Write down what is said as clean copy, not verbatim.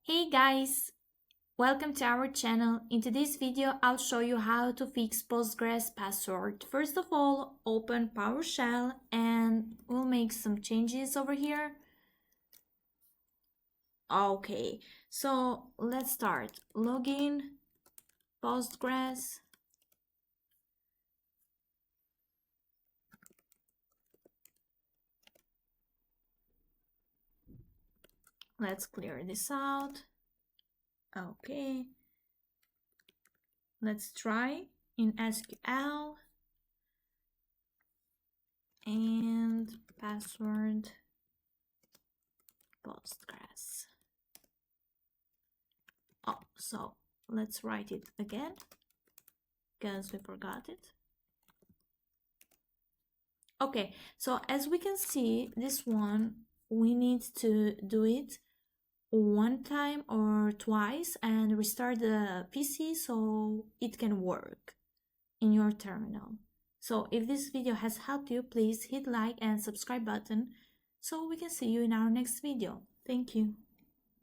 Hey guys, welcome to our channel. In today's video, I'll show you how to fix Postgres password. First of all, open PowerShell and we'll make some changes over here. Okay, so let's start. Login, Postgres. Let's clear this out. Okay. Let's try in SQL and password Postgres. Oh, so let's write it again because we forgot it. Okay, so as we can see, this one, we need to do it one time or twice and restart the PC so it can work in your terminal. So if this video has helped you, please hit like and subscribe button so we can see you in our next video. Thank you.